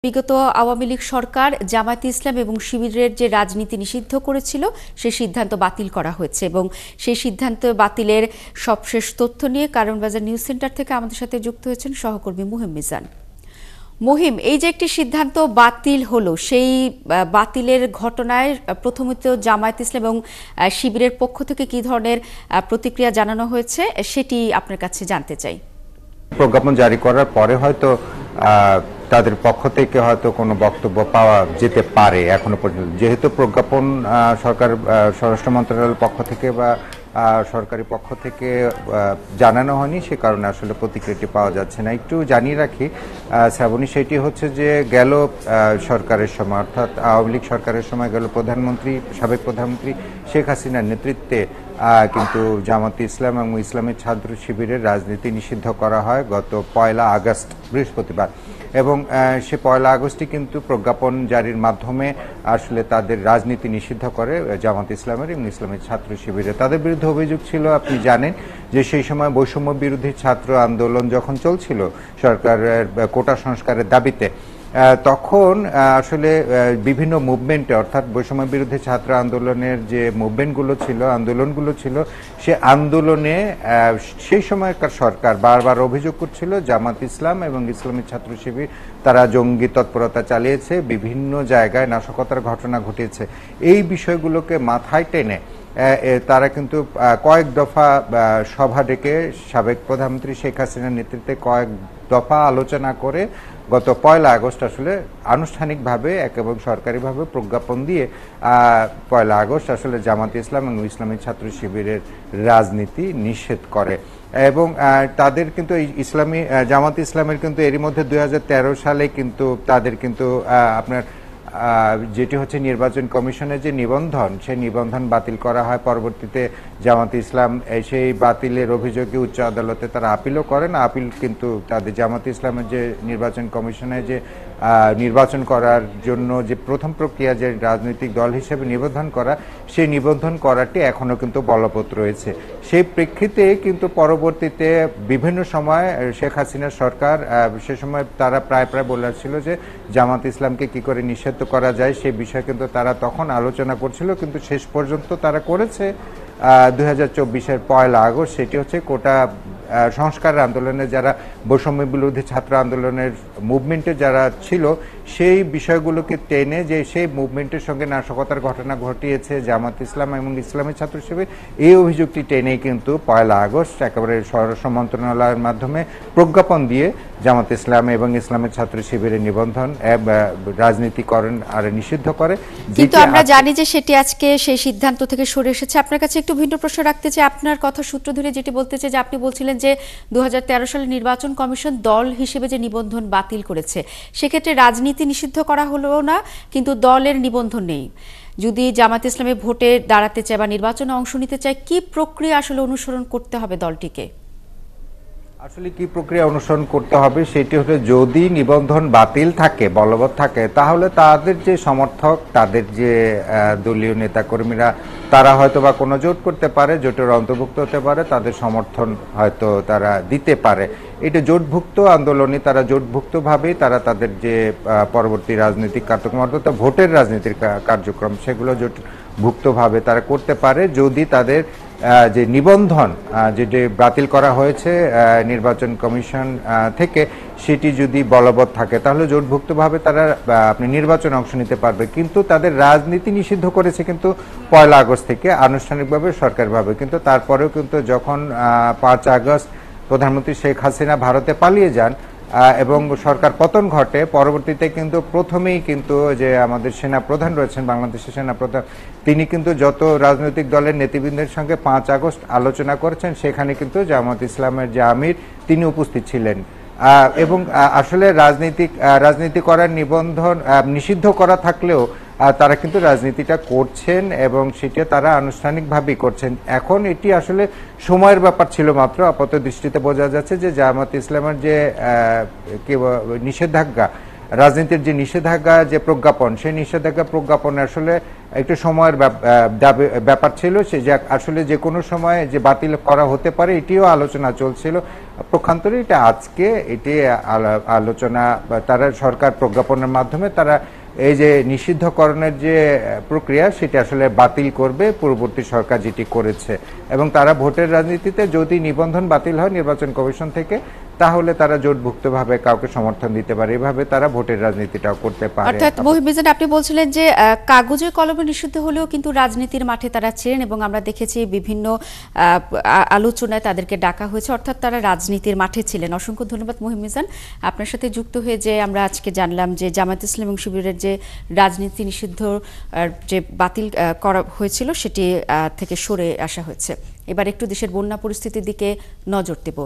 বিগত আওয়ামী লীগ সরকার জামায়াতে ইসলাম এবং শিবিরের যে রাজনীতি নিষিদ্ধ করেছিল সেই সিদ্ধান্ত বাতিল করা হয়েছে এবং সেই সিদ্ধান্ত বাতিলের সবশেষ তথ্য নিয়ে কারণ বাজার নিউজ সেন্টার থেকে আমাদের সাথে যুক্ত হয়েছেন সহকর্মী মুহিম মিজান। মুহিম, এই যে একটি সিদ্ধান্ত বাতিল হলো, সেই বাতিলের ঘটনায় প্রথমত জামায়াতে ইসলাম এবং শিবিরের পক্ষ থেকে কি ধরনের প্রতিক্রিয়া জানানো হয়েছে সেটি আপনার কাছে জানতে চাই। প্রজ্ঞাপন জারি করার পরে হয়তো তাদের পক্ষ থেকে হয়তো কোনো বক্তব্য পাওয়া যেতে পারে। এখনো পর্যন্ত যেহেতু প্রজ্ঞাপন সরকার স্বরাষ্ট্র মন্ত্রণালয়ের পক্ষ থেকে বা সরকারি পক্ষ থেকে জানানো হয়নি, সে কারণে আসলে প্রতিক্রিয়াটি পাওয়া যাচ্ছে না। একটু জানিয়ে রাখি শ্রাবণী, সেটি হচ্ছে যে গেল সরকারের সময় অর্থাৎ আওয়ামী লীগ সরকারের সময় গেল সাবেক প্রধানমন্ত্রী শেখ হাসিনার নেতৃত্বে কিন্তু জামায়াতে ইসলাম এবং ইসলামী ছাত্র শিবিরের রাজনীতি নিষিদ্ধ করা হয় গত 1 আগস্ট বৃহস্পতিবার, এবং সে 1 আগস্টই কিন্তু প্রজ্ঞাপন জারির মাধ্যমে আসলে তাদের রাজনীতি নিষিদ্ধ করে জামায়াতে ইসলামের এবং ইসলামী ছাত্র শিবিরের। তাদের বিরুদ্ধে অভিযোগ ছিল, আপনি জানেন যে সেই সময় বৈষম্য বিরোধী ছাত্র আন্দোলন যখন চলছিল সরকারের কোটা সংস্কারের দাবিতে, তখন আসলে বিভিন্ন মুভমেন্টে অর্থাৎ বৈষম্য বিরুদ্ধে ছাত্র আন্দোলনের যে আন্দোলনগুলো ছিল সে আন্দোলনে সেই সময়কার সরকার বারবার অভিযোগ করছিল জামায়াত ইসলাম এবং ইসলামী ছাত্র শিবির তারা জঙ্গি তৎপরতা চালিয়েছে, বিভিন্ন জায়গায় নাশকতার ঘটনা ঘটিয়েছে। এই বিষয়গুলোকে মাথায় টেনে তারা কিন্তু কয়েক দফা সভা ডেকে সাবেক প্রধানমন্ত্রী শেখ হাসিনার নেতৃত্বে কয়েক দফা আলোচনা করে গত 1 আগস্ট আসলে আনুষ্ঠানিকভাবে এবং সরকারিভাবে প্রজ্ঞাপন দিয়ে 1 আগস্ট আসলে জামায়াতে ইসলাম এবং ইসলামী ছাত্র শিবিরের রাজনীতি নিষেধ করে। এবং তাদের কিন্তু জামায়াতে ইসলামের কিন্তু এরই মধ্যে 2013 সালে কিন্তু তাদের কিন্তু আপনার যেটি হচ্ছে নির্বাচন কমিশনের যে নিবন্ধন, সেই নিবন্ধন বাতিল করা হয়। পরবর্তীতে জামায়াতে ইসলাম সেই বাতিলের অভিযোগে উচ্চ আদালতে তারা আপিলও করেন। আপিল কিন্তু তাদের জামায়াতে ইসলামের যে নির্বাচন কমিশনে যে নির্বাচন করার জন্য যে প্রথম প্রক্রিয়া, যে রাজনৈতিক দল হিসেবে নিবন্ধন করা, সেই নিবন্ধন করাটি এখনো কিন্তু বলবৎ রয়েছে। সেই প্রেক্ষিতে কিন্তু পরবর্তীতে বিভিন্ন সময় শেখ হাসিনার সরকার সে সময় তারা প্রায় বলেছিল যে জামায়াতে ইসলামকে কি করে নিষিদ্ধ করা যায় সেই বিষয়ে কিন্তু তারা তখন আলোচনা করছিল, কিন্তু শেষ পর্যন্ত তারা করেছে 2024-এর 1 আগস্ট। সেটি হচ্ছে কোটা সংস্কার আন্দোলনে যারা বৈষম্য বিরোধী ছাত্র আন্দোলনের মুভমেন্টে যারা ছিল সেই বিষয়গুলোকে টেনে, যে সেই মুভমেন্টের সঙ্গে নাশকতার ঘটনা ঘটিয়েছে জামায়াতে ইসলাম এবং ইসলামী ছাত্র শিবির, এই অভিযোগটি টেনেই কিন্তু 1 আগস্ট একেবারে স্বরাষ্ট্র মন্ত্রণালয়ের মাধ্যমে প্রজ্ঞাপন দিয়ে জামায়াতে ইসলাম এবং ইসলামী ছাত্র শিবিরের নিবন্ধন রাজনীতিকরণ আর নিষিদ্ধ করে। কিন্তু আমরা জানি যে সেটি আজকে সেই সিদ্ধান্ত থেকে সরে এসেছে। আপনার কাছে একটু ভিন্ন প্রশ্ন রাখতে চাই। আপনার কথা সূত্র ধরে যেটি বলতে চাই যে আপনি বলছিলেন যে 2013 সালে নির্বাচন কমিশন দল হিসেবে যে নিবন্ধন বাতিল করেছে, সেক্ষেত্রে রাজনীতি নিষিদ্ধ করা হলো না, কিন্তু দলের নিবন্ধন নেই। যদি জামায়াতে ইসলামে ভোটে দাঁড়াতে চায় বা নির্বাচনে অংশ নিতে চায়, কি প্রক্রিয়া আসলে অনুসরণ করতে হবে দলটিকে? আসলে কি প্রক্রিয়া অনুসরণ করতে হবে সেটি হলো, যদি নিবন্ধন বাতিল থাকে, বলবৎ থাকে, তাহলে তাদের যে সমর্থক, তাদের যে দলীয় নেতাকর্মীরা, তারা হয়তো বা কোনো জোট করতে পারে, জোটের অন্তর্ভুক্ত হতে পারে, তাদের সমর্থন হয়তো তারা দিতে পারে। এটা জোটভুক্ত আন্দোলনে তারা জোটভুক্তভাবেই তারা তাদের যে পরবর্তী রাজনৈতিক কার্যক্রম অর্থাৎ ভোটের রাজনীতির কার্যক্রম সেগুলো জোটভুক্তভাবে তারা করতে পারে। যদি তাদের যে নিবন্ধন যেটি বাতিল করা হয়েছে নির্বাচন কমিশন থেকে, সেটি যদি বলবৎ থাকে, তাহলে জোটভুক্তভাবে তারা আপনি নির্বাচনে অংশ নিতে পারবে। কিন্তু তাদের রাজনীতি নিষিদ্ধ করেছে কিন্তু 1 আগস্ট থেকে আনুষ্ঠানিকভাবে সরকারিভাবে। কিন্তু তারপরেও কিন্তু যখন 5 আগস্ট প্রধানমন্ত্রী শেখ হাসিনা ভারতে পালিয়ে যান এবং সরকার পতন ঘটে, পরবর্তীতে কিন্তু প্রথমেই কিন্তু যে আমাদের সেনা প্রধান রয়েছেন, বাংলাদেশের সেনা প্রধান, তিনি কিন্তু যত রাজনৈতিক দলের নেতৃবৃন্দের সঙ্গে 5 আগস্ট আলোচনা করেছেন, সেখানে কিন্তু জামায়াত ইসলামের যে আমির তিনি উপস্থিত ছিলেন। এবং আসলে রাজনীতি করার নিবন্ধন নিষিদ্ধ করা থাকলেও তারা কিন্তু রাজনীতিটা করছেন এবং সেটা তারা আনুষ্ঠানিকভাবেই করছেন। এখন এটি আসলে সময়ের ব্যাপার ছিল মাত্র। আপাত দৃষ্টিতে বোঝা যাচ্ছে যে জামায়াত ইসলামের যে নিষেধাজ্ঞা, রাজনীতির যে নিষেধাজ্ঞা যে প্রজ্ঞাপন, সেই নিষেধাজ্ঞা প্রজ্ঞাপন আসলে একটু সময়ের ব্যাপার ছিল। সে আসলে যে কোনো সময় যে বাতিল করা হতে পারে এটিও আলোচনা চলছিল। পক্ষান্তরে এটা আজকে এটি আলোচনা তারা সরকার প্রজ্ঞাপনের মাধ্যমে তারা এই যে নিষিদ্ধকরণের যে প্রক্রিয়া সেটা আসলে বাতিল করবে পূর্ববর্তী সরকার যেটি করেছে, এবং তারা ভোটের রাজনীতিতে যদি নিবন্ধন বাতিল হয় নির্বাচন কমিশন থেকে তাহলে তারা জোটভুক্তভাবে কাউকে সমর্থন দিতে পারে, এভাবে তারা ভোটের রাজনীতিটাও করতে পারে। অর্থাৎ মহিমিজান, আপনি বলছিলেন যে কাগজে কলমে নিষিদ্ধ হলেও কিন্তু রাজনীতির মাঠে তারা ছিলেন এবং আমরা দেখেছি বিভিন্ন আলোচনায় তাদেরকে ডাকা হয়েছে, অর্থাৎ তারা রাজনীতির মাঠে ছিলেন। অসংখ্য ধন্যবাদ মহিমিজান, আপনার সাথে যুক্ত হয়ে যে আমরা আজকে জানলাম যে জামায়াত ইসলাম এবং শিবিরের যে রাজনীতি নিষিদ্ধ যে বাতিল করা হয়েছিল সেটি থেকে সরে আসা হয়েছে। এবার একটু দেশের বন্যা পরিস্থিতির দিকে নজর দেব।